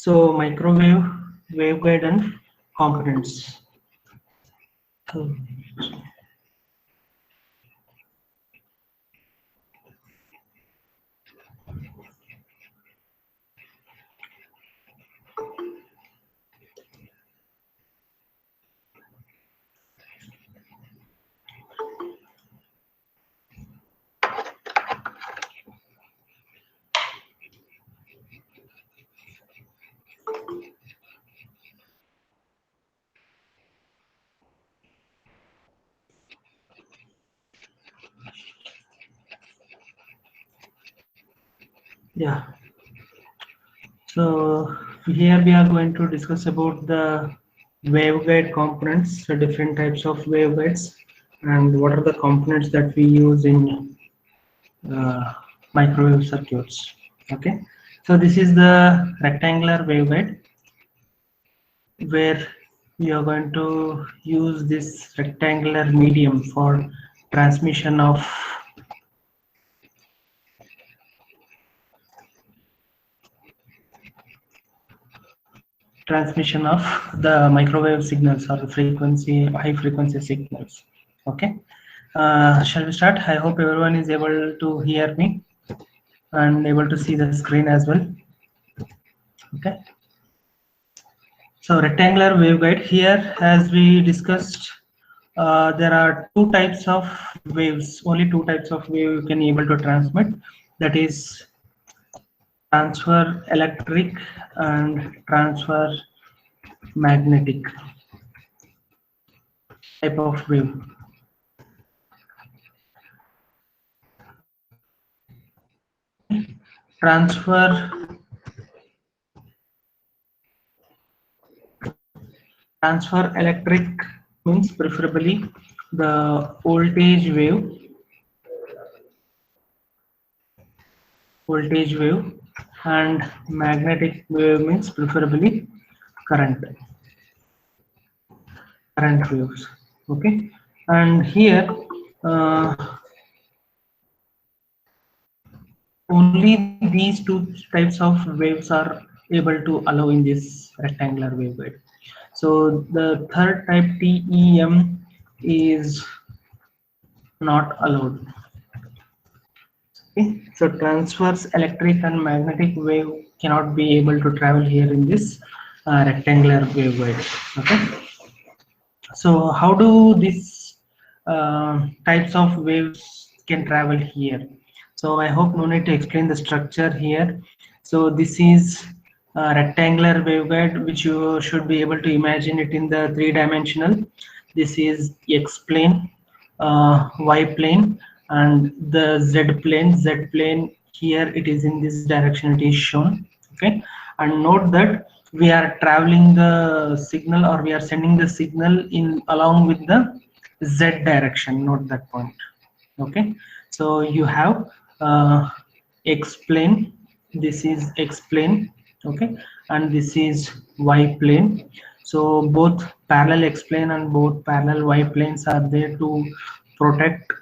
So microwave, waveguide and components. So, yeah. So here we are going to discuss about the waveguide components, the different types of waveguides, and what are the components that we use in uh, microwave circuits. Okay, so this is the rectangular waveguide where we are going to use this rectangular medium for transmission of the microwave signals or the frequency high frequency signals. Okay, shall we start? I hope everyone is able to hear me and able to see the screen as well. Okay, so rectangular waveguide here, as we discussed, there are two types of waves, only two types of wave you can able to transmit, that is transfer electric and transfer magnetic type of wave. Transfer electric means preferably the voltage wave, and magnetic wave means preferably current waves. Okay, and here uh, only these two types of waves are able to allow in this rectangular waveguide. So the third type, TEM, is not allowed. Okay, so transverse electric and magnetic wave cannot be able to travel here in this rectangular waveguide. Okay, so how do these types of waves can travel here? So I hope no need to explain the structure here. So this is a rectangular waveguide which you should be able to imagine it in the three-dimensional. This is X plane, Y plane, and the Z plane. Z plane here it is in this direction it is shown. Okay, and note that we are traveling the signal, or we are sending the signal in along with the Z direction. Note that point. Okay, so you have X plane, this is X plane. Okay, and this is Y plane. So both parallel X plane and both parallel Y planes are there to protect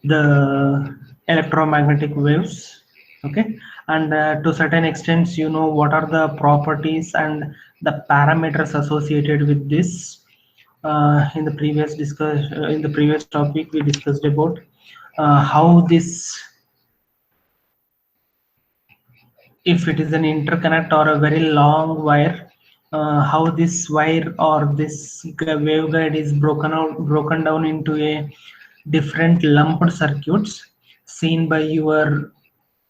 the electromagnetic waves. Okay, and to certain extents, you know what are the properties and the parameters associated with this. In the previous topic we discussed about how this, if it is an interconnect or a very long wire, how this wire or this waveguide is broken down into a different lumped circuits seen by your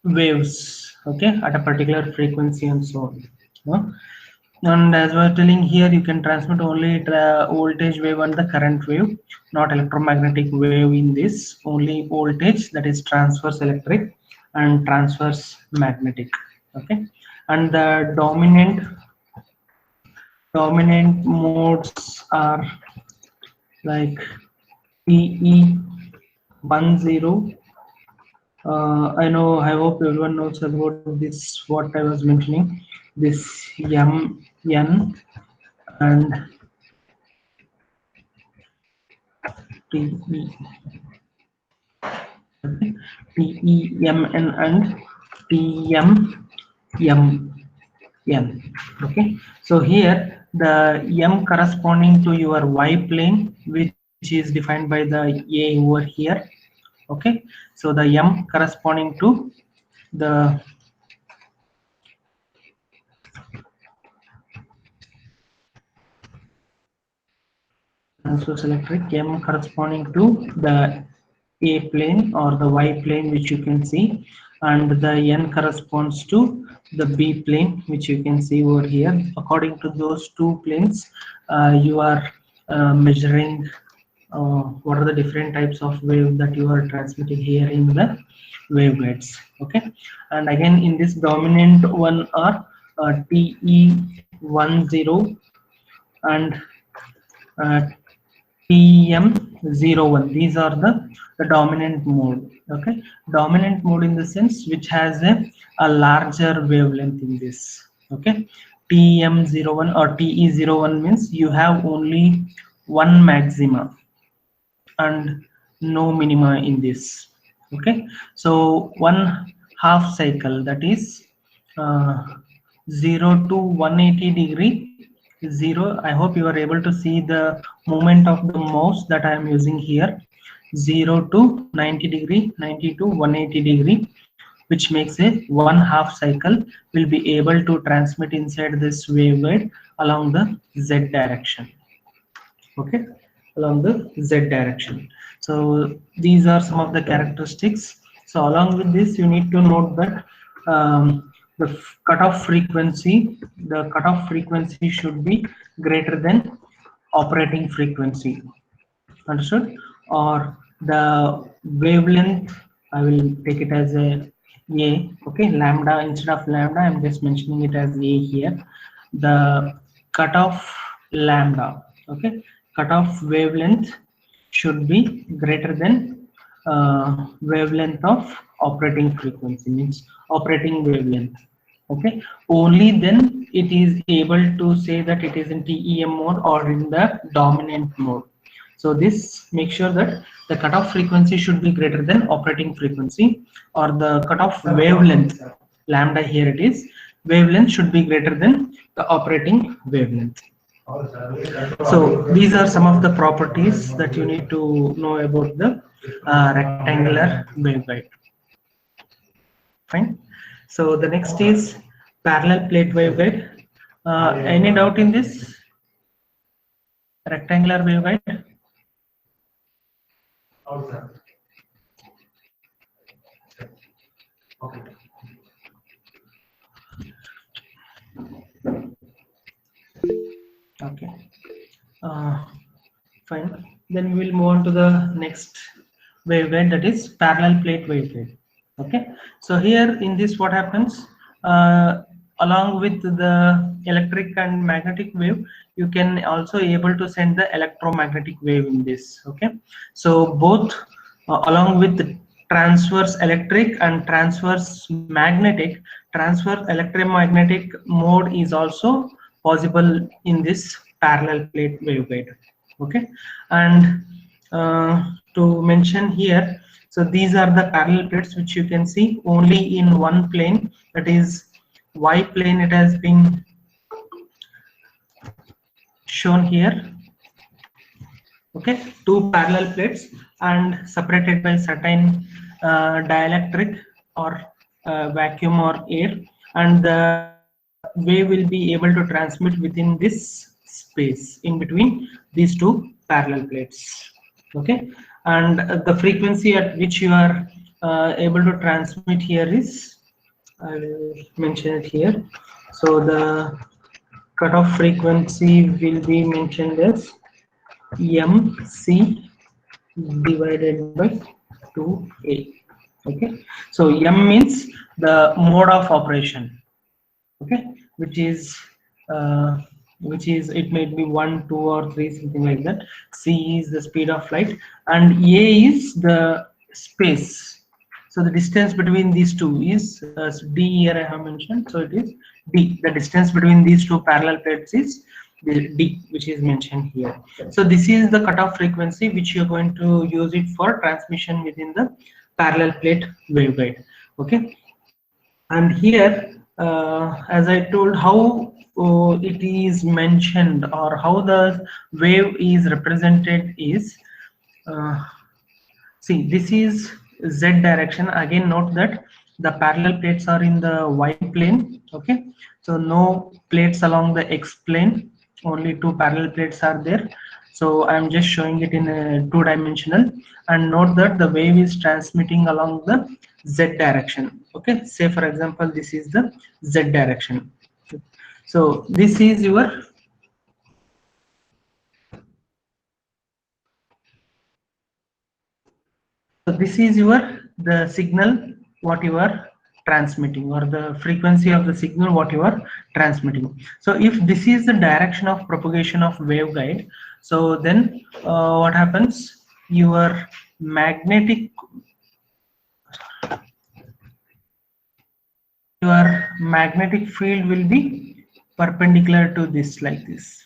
waves, okay, at a particular frequency and so on. And as we are telling here, you can transmit only voltage wave and the current wave, not electromagnetic wave in this, only voltage, that is transverse electric and transverse magnetic. Okay, and the dominant modes are like TE10. I know, I hope everyone knows about this, what I was mentioning, this MN and TE, TEMN and TMM. M. Okay, so here the M corresponding to your Y plane, which is defined by the A over here. Okay, so the M corresponding to the transverse electric, M corresponding to the A plane or the Y plane, which you can see, and the N corresponds to the B plane, which you can see over here. According to those two planes, you are measuring what are the different types of wave that you are transmitting here in the waveguides. Okay, and again in this dominant one are TE10 and uh, TM01. These are the dominant mode. Okay, dominant mode in the sense which has a larger wavelength in this. Okay, TM01 or TE01 means you have only one maxima and no minima in this. Okay, so one half cycle, that is uh, 0 to 180 degree 0. I hope you are able to see the movement of the mouse that I am using here. 0 to 90 degree, 90 to 180 degree, which makes a one half cycle, will be able to transmit inside this waveguide along the Z direction. Okay, along the Z direction. So these are some of the characteristics. So along with this, you need to note that the cutoff frequency should be greater than operating frequency. Understood? Or the wavelength, I will take it as a okay, lambda. Instead of lambda, I'm just mentioning it as A here. The cutoff lambda, okay, cutoff wavelength should be greater than wavelength of operating frequency, means operating wavelength. Okay, only then it is able to say that it is in TEM mode or in the dominant mode. So this makes sure that the cutoff frequency should be greater than operating frequency, or the cutoff wavelength, lambda here it is, wavelength should be greater than the operating wavelength. So these are some of the properties that you need to know about the rectangular waveguide. Fine. So the next is parallel plate waveguide. Any doubt in this rectangular waveguide? Okay. Fine. Then we will move on to the next waveguide, that is parallel plate waveguide. Okay. So here in this, what happens? Along with the electric and magnetic wave, you can also able to send the electromagnetic wave in this. Okay. So both along with the transverse electric and transverse magnetic, transverse electromagnetic mode is also possible in this parallel plate waveguide. Okay, and to mention here, so these are the parallel plates which you can see only in one plane, that is Y plane. It has been shown here. Okay, two parallel plates and separated by certain dielectric or vacuum or air, and the wave will be able to transmit within this space in between these two parallel plates. Okay, and the frequency at which you are able to transmit here is, I will mention it here. So the cutoff frequency will be mentioned as MC divided by 2A. Okay, so M means the mode of operation. Okay, which is it may be 1, 2, or 3, something like that. C is the speed of light, and A is the space. So the distance between these two is D here I have mentioned. So it is D. The distance between these two parallel plates is D, which is mentioned here. So this is the cutoff frequency which you're going to use it for transmission within the parallel plate waveguide. Okay, and here as I told, how it is mentioned or how the wave is represented is, uh, see, this is Z direction. Again, note that the parallel plates are in the Y plane. Okay, so no plates along the X plane. Only two parallel plates are there. So I am just showing it in a two-dimensional. And note that the wave is transmitting along the Z direction. Okay, say for example, this is the Z direction. So this is your So this is the signal what you are transmitting, or the frequency of the signal what you are transmitting. So if this is the direction of propagation of waveguide, so then what happens? Magnetic your magnetic field will be perpendicular to this, like this.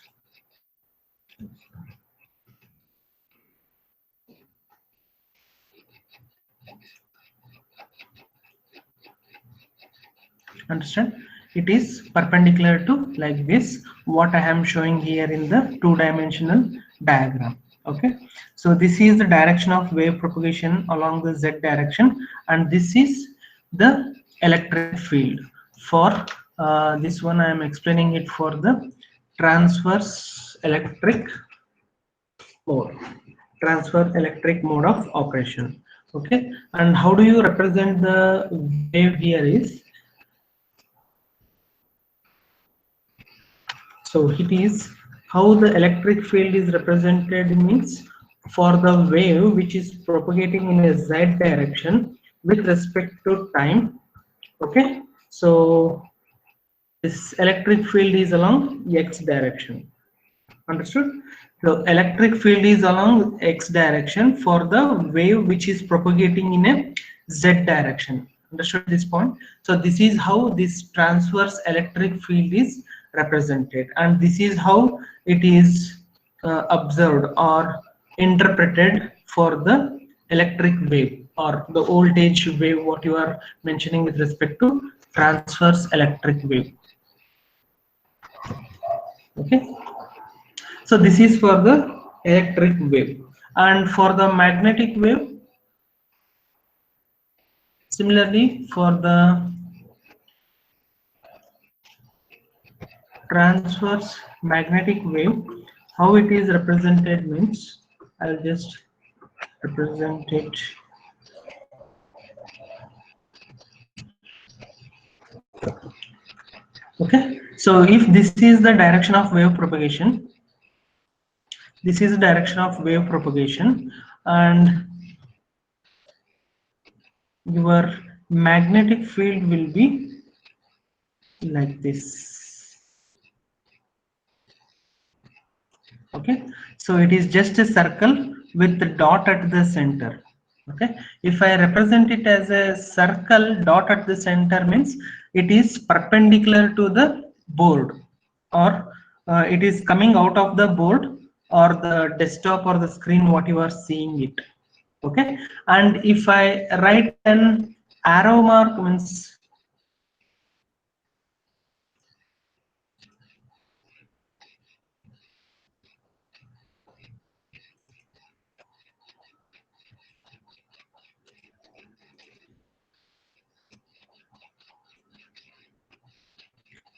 Understand? It is perpendicular to, like this, what I am showing here in the two-dimensional diagram. Okay, so this is the direction of wave propagation along the Z direction, and this is the electric field. For this one I am explaining it for the transverse electric mode, of operation. Okay, and how do you represent the wave here is, so it is how the electric field is represented means, for the wave which is propagating in a Z direction with respect to time. Okay, so this electric field is along X direction. Understood? The electric field is along X direction for the wave which is propagating in a Z direction. Understood this point? So this is how this transverse electric field is represented, and this is how it is observed or interpreted for the electric wave or the voltage wave what you are mentioning with respect to transverse electric wave. Okay, so this is for the electric wave, and for the magnetic wave, similarly for the transverse magnetic wave, how it is represented means, I'll just represent it. Okay, so if this is the direction of wave propagation, this is the direction of wave propagation, and your magnetic field will be like this. Okay, so it is just a circle with the dot at the center. Okay, if I represent it as a circle, dot at the center means it is perpendicular to the board, or it is coming out of the board or the desktop or the screen what you are seeing it. Okay, and if I write an arrow mark means,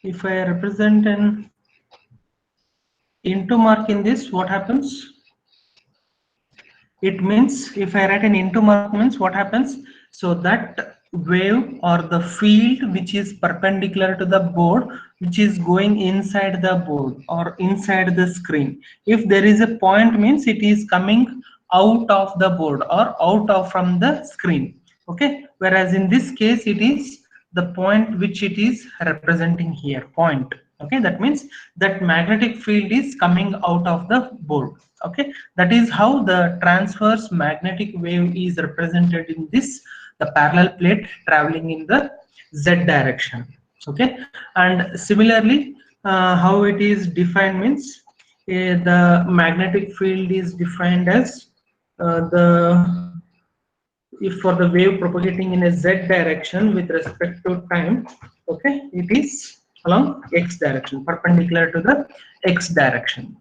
if I represent an into mark in this, what happens? It means if I write an into mark means what happens? So that wave or the field which is perpendicular to the board, which is going inside the board or inside the screen. If there is a point means it is coming out of the board or out of from the screen. Okay, whereas in this case it is the point which it is representing here, point. Okay, that means that magnetic field is coming out of the board. Okay, that is how the transverse magnetic wave is represented in this, the parallel plate traveling in the Z direction. Okay, and similarly how it is defined means, the magnetic field is defined as if for the wave propagating in a Z direction with respect to time, Okay, it is along x direction, perpendicular to the x direction.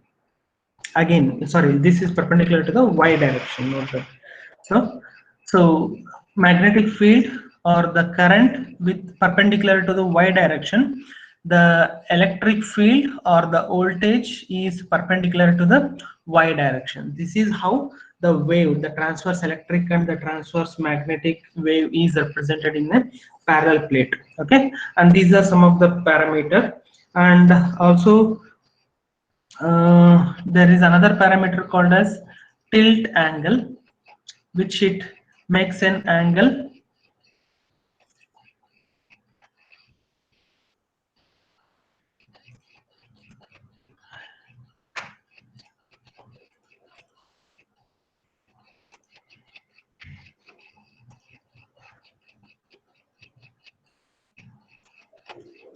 Again, sorry, this is perpendicular to the y direction. Note that. So magnetic field or the current with perpendicular to the y direction, the electric field or the voltage is perpendicular to the y direction. This is how the wave, the transverse electric and the transverse magnetic wave is represented in a parallel plate. Okay, and these are some of the parameter. And also there is another parameter called as tilt angle, which it makes an angle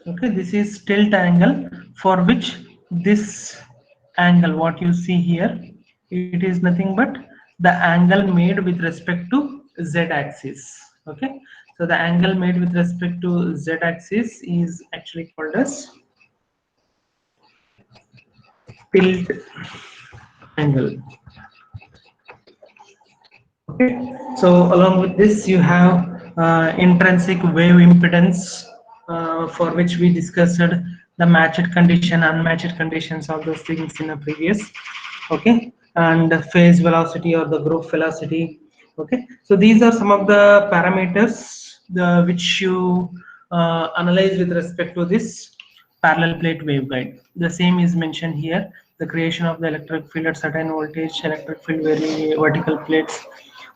okay, this is tilt angle, for which this angle what you see here, it is nothing but the angle made with respect to z axis. Okay, so the angle made with respect to z axis is actually called as tilt angle. Okay, so along with this you have intrinsic wave impedance, for which we discussed the matched condition, unmatched conditions, all those things in a previous. Okay, and the phase velocity or the group velocity. Okay, so these are some of the parameters which you analyze with respect to this parallel plate waveguide. The same is mentioned here: the creation of the electric field at certain voltage, electric field vertical plates,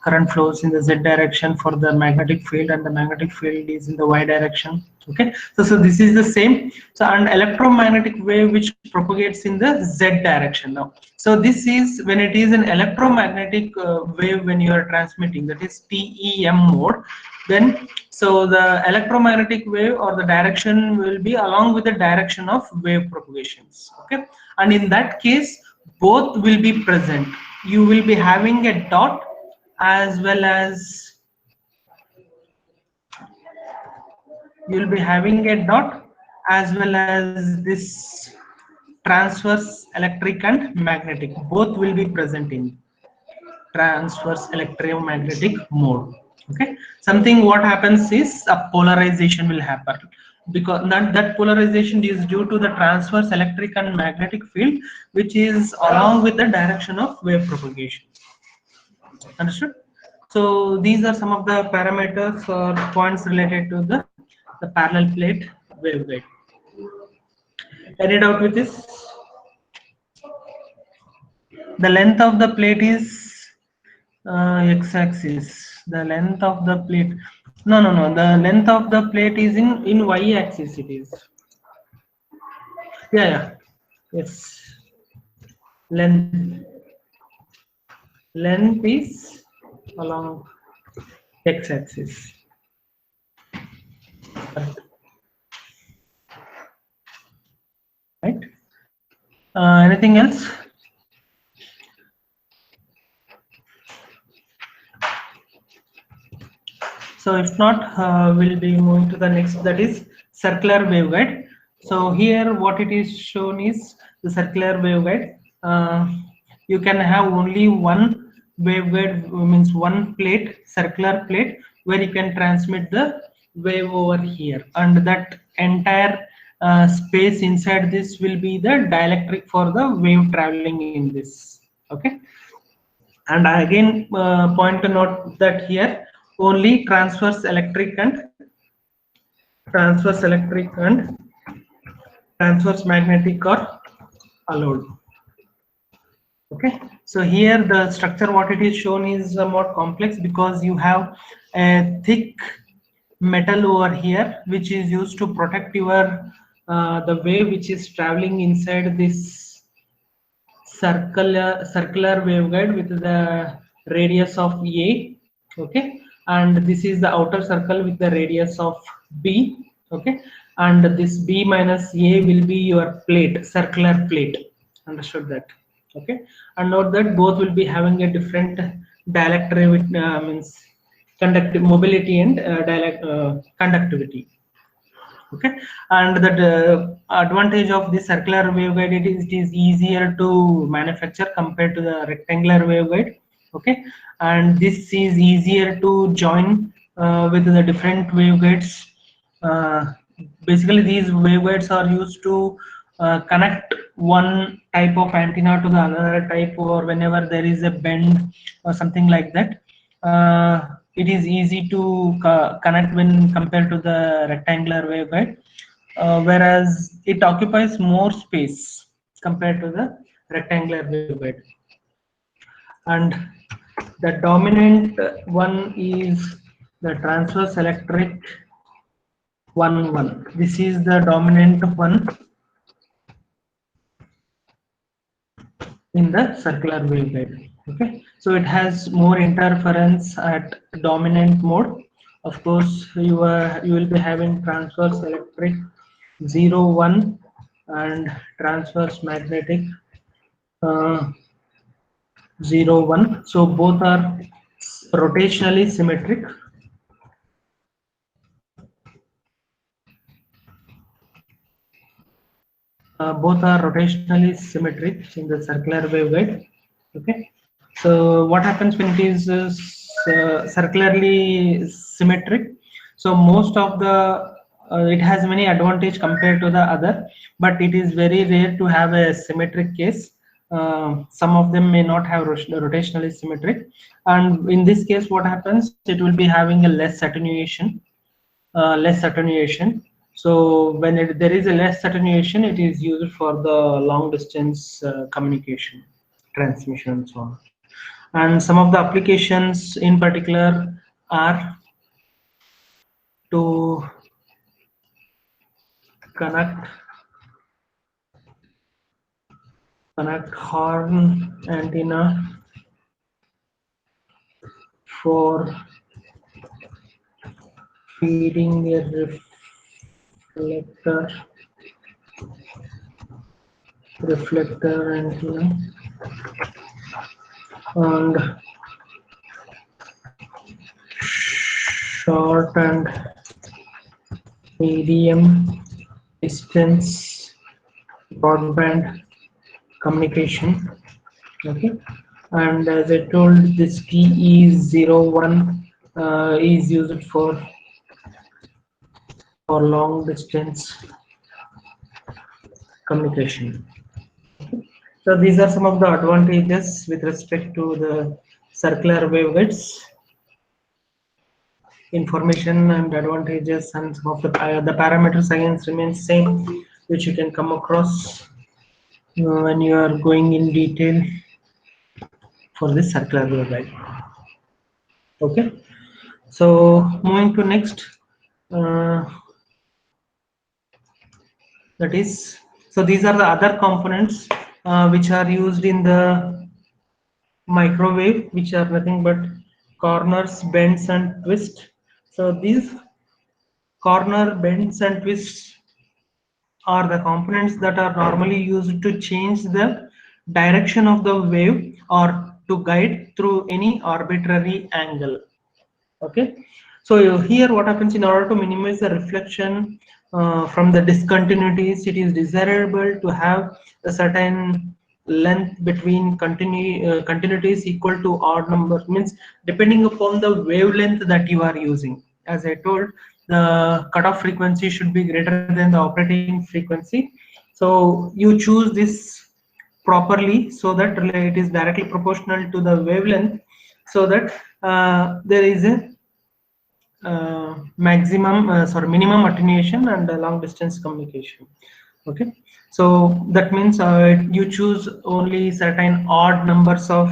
current flows in the z direction for the magnetic field, and the magnetic field is in the y direction. Okay, so this is the same. So an electromagnetic wave which propagates in the z direction. Now, so this is when it is an electromagnetic wave, when you are transmitting, that is TEM mode, then so the electromagnetic wave or the direction will be along with the direction of wave propagations. Okay, and in that case both will be present. You will be having a dot as well as you'll be having a dot as well as this transverse electric and magnetic, both will be present in transverse electromagnetic mode. Okay, something what happens is a polarization will happen, because that polarization is due to the transverse electric and magnetic field, which is along with the direction of wave propagation. Understood? So these are some of the parameters or points related to the parallel plate waveguide. Any doubt with this? The length of the plate is x-axis. The length of the plate. No. The length of the plate is in y-axis. It is. Yeah. Yes. Length. Length is along x-axis. Right. Anything else? So if not, we'll be moving to the next, that is circular waveguide. So here what it is shown is the circular waveguide. You can have only one waveguide, means one plate, circular plate, where you can transmit the wave over here, and that entire space inside this will be the dielectric for the wave traveling in this. Okay, and again point to note that here only transverse electric and transverse magnetic are allowed. Okay, so here the structure what it is shown is more complex, because you have a thick metal over here which is used to protect your the wave which is traveling inside this circular waveguide with the radius of A. Okay, and this is the outer circle with the radius of B. Okay, and this B minus A will be your plate, circular plate. Understood that? Okay, and note that both will be having a different dielectric, means conductive mobility and conductivity. Okay, and the advantage of this circular waveguide, it is easier to manufacture compared to the rectangular waveguide. Okay, and this is easier to join with the different waveguides. uh, Basically these waveguides are used to connect one type of antenna to the another type, or whenever there is a bend or something like that. It is easy to connect when compared to the rectangular waveguide, whereas it occupies more space compared to the rectangular waveguide. And the dominant one is the transverse electric 1 1. This is the dominant one in the circular waveguide. Okay, so it has more interference at dominant mode. Of course, you will be having transverse electric 0 1 and transverse magnetic uh, 0 1. So both are rotationally symmetric. Both are rotationally symmetric in the circular waveguide. Okay, so what happens when it is circularly symmetric? So most of the it has many advantage compared to the other, but it is very rare to have a symmetric case. Some of them may not have rotationally symmetric, and in this case what happens, it will be having a less attenuation. So when there is a less attenuation, it is used for the long distance communication, transmission, and so on. And some of the applications in particular are to connect horn antenna for feeding a reflector antenna, and short and medium distance broadband communication. Okay, and as I told, this TE01 is used for long distance communication. So these are some of the advantages with respect to the circular waveguides. Information and advantages, and some of the parameter science remains same, which you can come across when you are going in detail for this circular waveguide. Okay, so moving to next, that is, so these are the other components which are used in the microwave, which are nothing but corners, bends, and twists. So these corner, bends, and twists are the components that are normally used to change the direction of the wave or to guide through any arbitrary angle. Okay, so here what happens, in order to minimize the reflection from the discontinuities, it is desirable to have a certain length between continuities equal to odd number, means depending upon the wavelength that you are using. As I told, the cutoff frequency should be greater than the operating frequency, so you choose this properly so that it is directly proportional to the wavelength, so that there is a minimum attenuation and long distance communication. Okay, so that means you choose only certain odd numbers of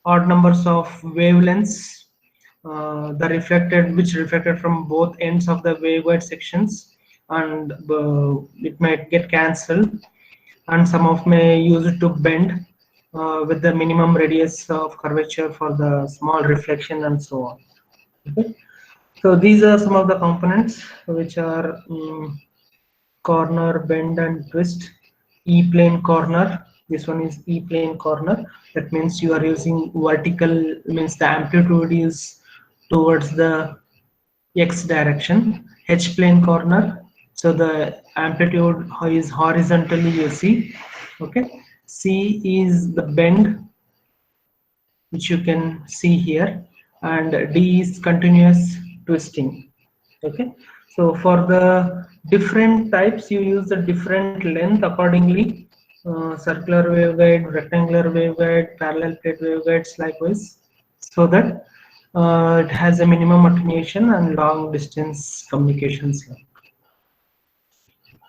wavelengths, which reflected from both ends of the waveguide sections, and it might get cancelled, and some of may use it to bend with the minimum radius of curvature for the small reflection, and so on. Okay, so these are some of the components which are corner, bend, and twist. E-plane corner. This one is E-plane corner. That means you are using vertical, means the amplitude is towards the X direction. H-plane corner, So the amplitude is horizontally, you see. Okay, C is the bend, which you can see here, and D is continuous twisting. Okay, so for the different types, you use the different length accordingly. Circular waveguide, rectangular waveguide, parallel plate waveguides likewise, so that it has a minimum attenuation and long distance communications link.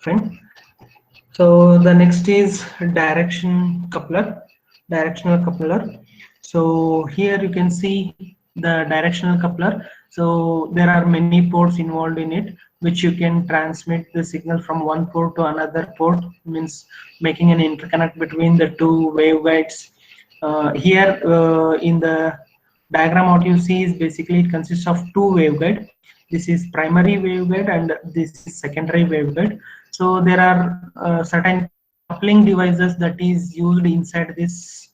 Fine. So the next is directional coupler. So here you can see the directional coupler. So there are many ports involved in it, which you can transmit the signal from one port to another port, means making an interconnect between the two waveguides. Here in the diagram, what you see is basically it consists of two waveguide. This is primary waveguide and this is secondary waveguide. So there are certain coupling devices that is used inside this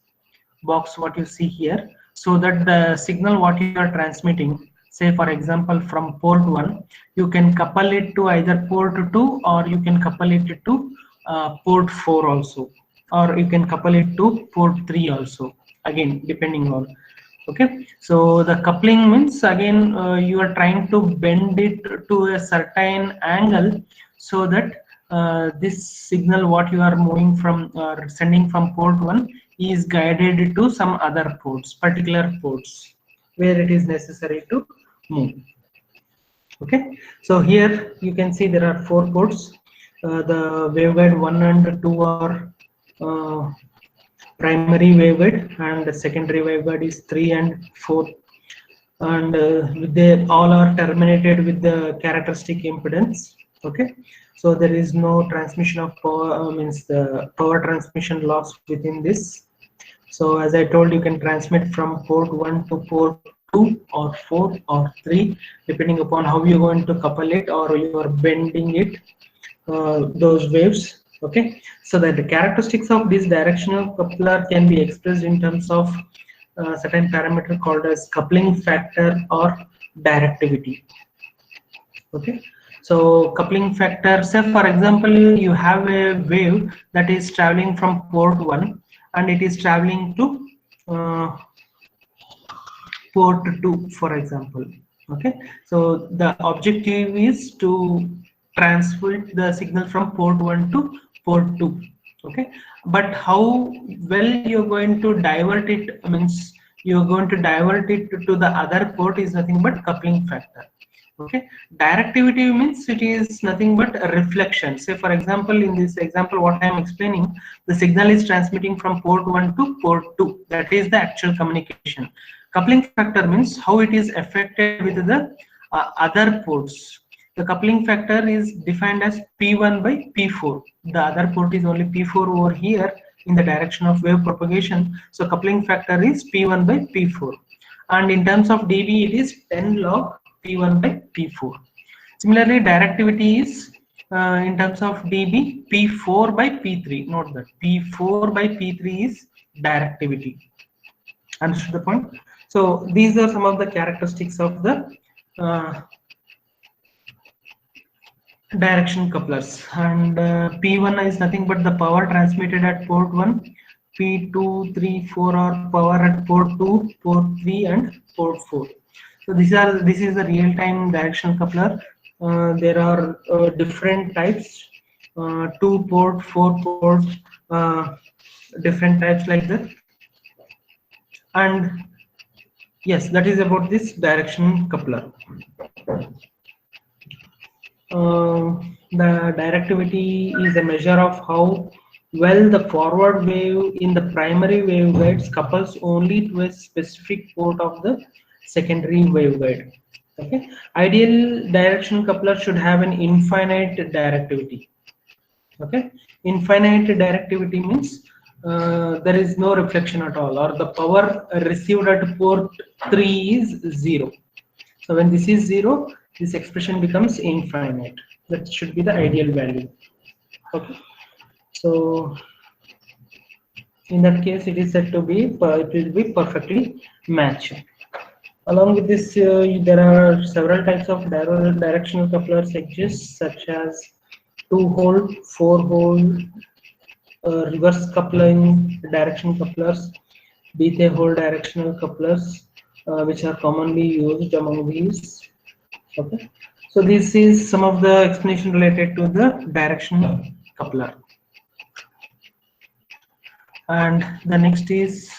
box, what you see here, so that the signal what you are transmitting, say for example from port 1, you can couple it to either port 2, or you can couple it to port 4 also, or you can couple it to port 3 also, again depending on. Okay, so the coupling means again you are trying to bend it to a certain angle, so that this signal what you are moving from or sending from port 1 is guided to some other ports, particular ports where it is necessary to move. Okay, so here you can see there are four ports. The waveguide 1 and 2 are uh, primary waveguide, and the secondary waveguide is 3 and 4, and they all are terminated with the characteristic impedance. Okay, so there is no transmission of power, means the power transmission loss within this. So as I told, you can transmit from port 1 to port 2 or 4 or 3, depending upon how you're going to couple it or you are bending it, those waves. Okay, so that the characteristics of this directional coupler can be expressed in terms of certain parameter called as coupling factor or directivity. Okay, so coupling factor, say for example you have a wave that is traveling from port 1 and it is traveling to port 2, for example. Okay, so the objective is to transmit the signal from port 1 to port 2. Okay, but how well you're going to divert it, means you're going to divert it to the other port, is nothing but coupling factor. Okay, directivity means it is nothing but a reflection. Say for example, in this example what I am explaining, the signal is transmitting from port 1 to port 2, that is the actual communication. Coupling factor means how it is affected with the other ports. The coupling factor is defined as P1 by P4. The other port is only P4 over here in the direction of wave propagation, so coupling factor is P1 by P4, and in terms of dB it is 10 log P1 by P4. Similarly, directivity is in terms of dB P4 by P3. Note that P4 by P3 is directivity. Understood the point? So these are some of the characteristics of the direction couplers, and P1 is nothing but the power transmitted at port 1, P2, 3, 4 are power at port 2, port 3 and port 4. So this is the real-time direction coupler. There are different types, 2 port, 4 port, different types like that. And yes, that is about this direction coupler. The directivity is a measure of how well the forward wave in the primary waveguides couples only to a specific port of the secondary waveguide. Okay, ideal direction coupler should have an infinite directivity. Okay, infinite directivity means there is no reflection at all, or the power received at port 3 is 0. So when this is 0, this expression becomes infinite. That should be the ideal value. Okay, so in that case it is said to be, it will be perfectly matched. Along with this, there are several types of directional couplers exist, such as 2-hole, 4-hole, reverse coupling direction couplers, Bethe-hole directional couplers, which are commonly used among these. Okay, so this is some of the explanation related to the directional coupler. And the next is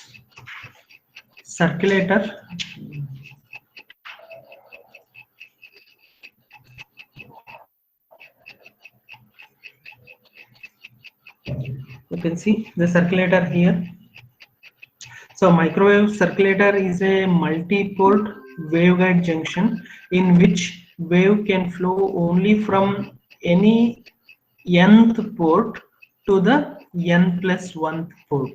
circulator. You can see the circulator here. So microwave circulator is a multi-port waveguide junction in which wave can flow only from any nth port to the n+1 port.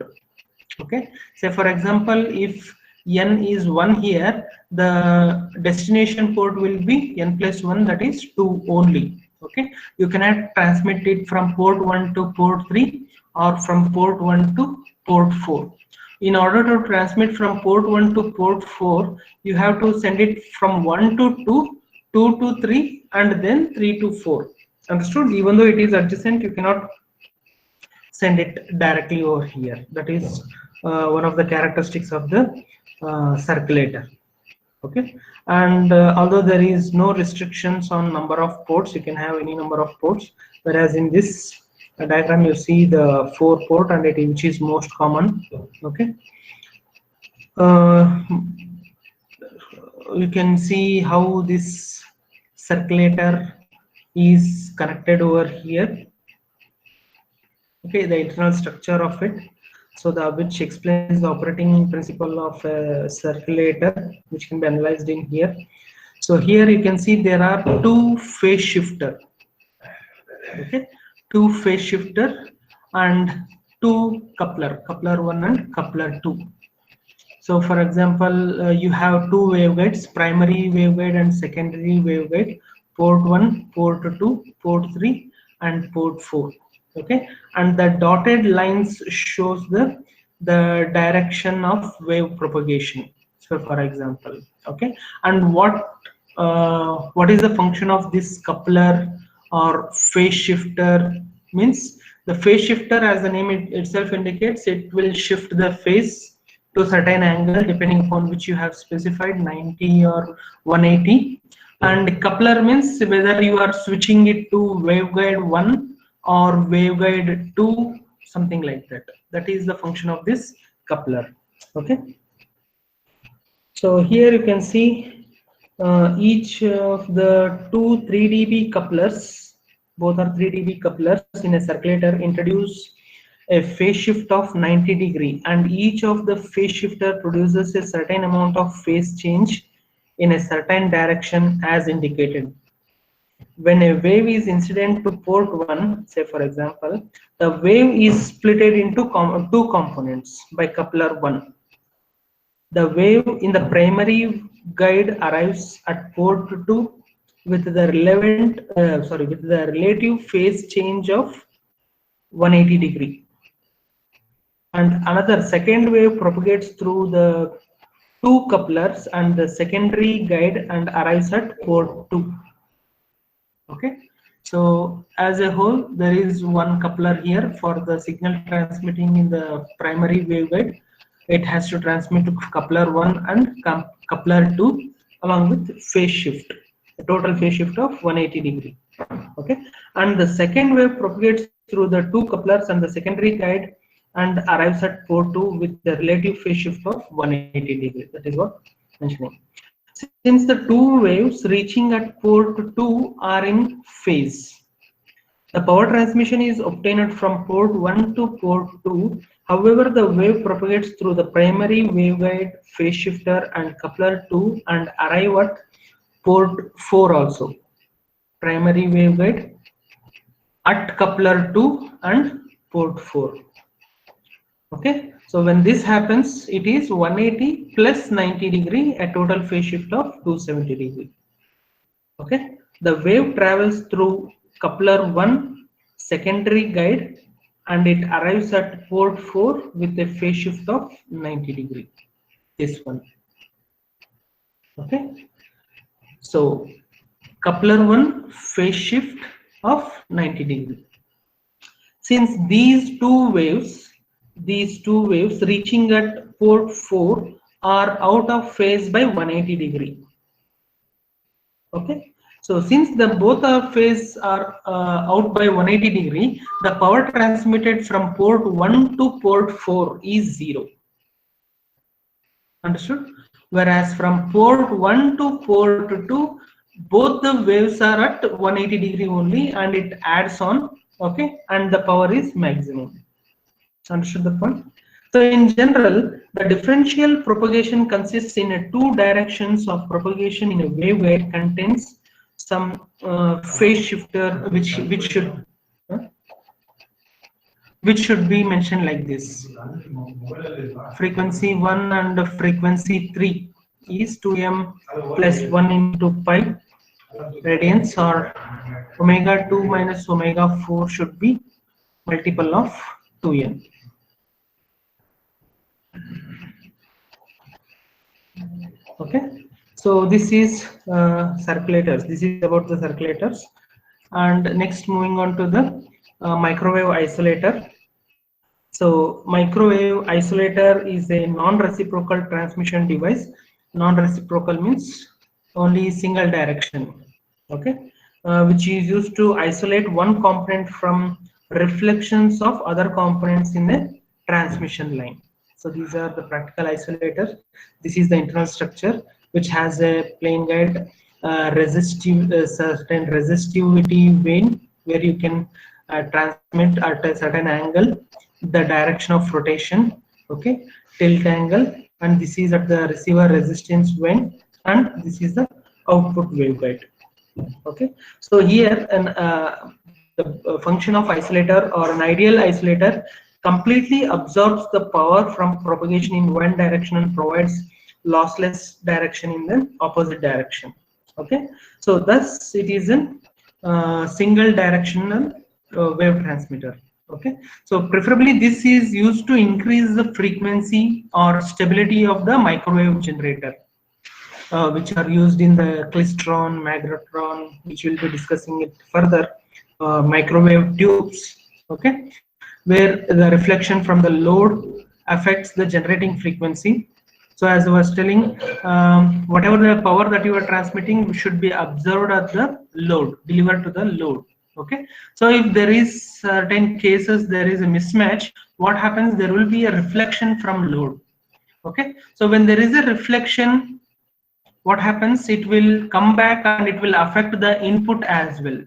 Okay, say for example, if n is 1 here, the destination port will be n+1, that is 2 only. Okay, you cannot transmit it from port 1 to port 3 or from port 1 to port 4. In order to transmit from port 1 to port 4, you have to send it from 1 to 2, 2 to 3, and then 3 to 4. Understood? Even though it is adjacent, you cannot send it directly over here. That is one of the characteristics of the circulator. Okay, and although there is no restrictions on number of ports, you can have any number of ports, whereas in this diagram you see the 4 port, and which is most common. Okay, you can see how this circulator is connected over here. Okay, the internal structure of it, so which explains the operating principle of a circulator, which can be analyzed in here. So here you can see there are 2 phase shifter. Okay, 2 phase shifter and 2 coupler 1 and coupler 2. So for example, you have 2 waveguides, primary waveguide and secondary waveguide, port 1, port 2, port 3, and port 4. Okay, and the dotted lines shows the direction of wave propagation. So for example, okay, and what is the function of this coupler or phase shifter? Means the phase shifter, as the name itself indicates, it will shift the phase to a certain angle depending upon which you have specified, 90 or 180. And coupler means whether you are switching it to waveguide 1 or waveguide 2, something like that. That is the function of this coupler. Okay, so here you can see each of the 2 3 dB couplers, both are 3 dB couplers in a circulator, introduce a phase shift of 90 degree, and each of the phase shifter produces a certain amount of phase change in a certain direction as indicated. When a wave is incident to port 1, say for example, the wave is split into 2 components by coupler 1. The wave in the primary guide arrives at port 2 with the relative phase change of 180 degree. And another second wave propagates through the 2 couplers and the secondary guide and arrives at port 2. Okay, so as a whole, there is one coupler here for the signal transmitting in the primary waveguide. It has to transmit to coupler 1 and coupler 2 along with phase shift, a total phase shift of 180 degree. Okay, and the second wave propagates through the 2 couplers and the secondary guide and arrives at port 2 with the relative phase shift of 180 degree. That is what I'm mentioning. Since the 2 waves reaching at port 2 are in phase, the power transmission is obtained from port 1 to port 2. However, the wave propagates through the primary waveguide, phase shifter, and coupler 2 and arrive at port 4 also. Primary waveguide, at coupler 2 and port 4. Okay, so when this happens, it is 180 plus 90 degree, a total phase shift of 270 degree. Okay, the wave travels through coupler 1 secondary guide and it arrives at port 4 with a phase shift of 90 degree. This one. Okay, so coupler 1 phase shift of 90 degree. Since these two waves reaching at port 4 are out of phase by 180 degree. Okay, so since the both our phase are out by 180 degree, the power transmitted from port 1 to port 4 is 0. Understood? Whereas from port 1 to port 2, both the waves are at 180 degree only, and it adds on. Okay, and the power is maximum. Understood the point? So in general, the differential propagation consists in a two directions of propagation in a waveguide contains some phase shifter which should be mentioned like this. Frequency 1 and frequency 3 is 2m plus 1 into pi radians, or omega 2 minus omega 4 should be multiple of 2n. Okay, so this is circulators. This is about the circulators. And next, moving on to the microwave isolator. So microwave isolator is a non-reciprocal transmission device. Non-reciprocal means only single direction. Okay, which is used to isolate one component from reflections of other components in a transmission line. So these are the practical isolators. This is the internal structure, which has a plane guide, certain resistivity vane, where you can transmit at a certain angle the direction of rotation. Okay, tilt angle, and this is at the receiver resistance vane, and this is the output waveguide. Okay, so here the function of isolator, or an ideal isolator, completely absorbs the power from propagation in one direction and provides lossless direction in the opposite direction. Okay, so thus it is a single directional wave transmitter. Okay, so preferably this is used to increase the frequency or stability of the microwave generator, which are used in the klystron, magnetron, which we'll be discussing it further, microwave tubes, okay, where the reflection from the load affects the generating frequency. So as I was telling, whatever the power that you are transmitting should be observed at the load, delivered to the load. Okay, so if there is certain cases there is a mismatch, what happens? There will be a reflection from load. Okay, so when there is a reflection, what happens? It will come back and it will affect the input as well.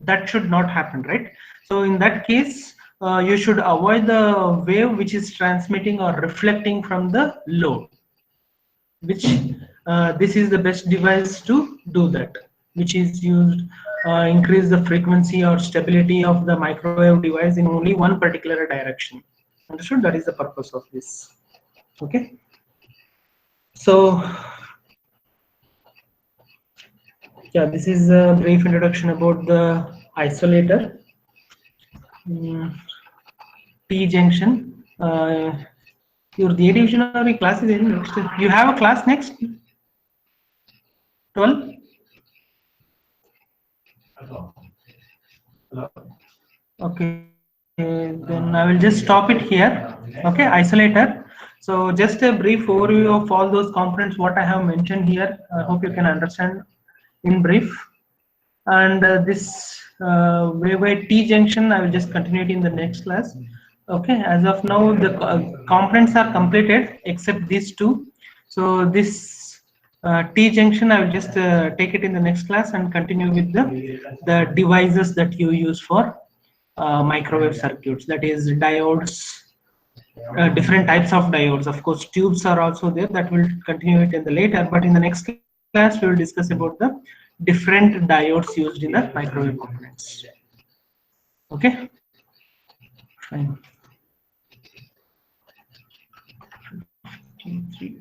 That should not happen, right? So in that case, you should avoid the wave which is transmitting or reflecting from the load, which this is the best device to do that, which is used increase the frequency or stability of the microwave device in only one particular direction. Understood? That is the purpose of this. Okay, so yeah, this is a brief introduction about the isolator. T junction. Your D division or your class is in next. You have a class next 12. Okay, then I will just stop it here. Okay, isolator. So just a brief overview of all those components what I have mentioned here. I hope you can understand in brief. And this waveguide T junction, I will just continue it in the next class. Okay, as of now the components are completed except these two. So this T junction, I will just take it in the next class and continue with the devices that you use for microwave circuits, that is diodes, different types of diodes. Of course, tubes are also there, that will continue it in the later, but in the next class we will discuss about the different diodes used in the microwave components. Okay, fine.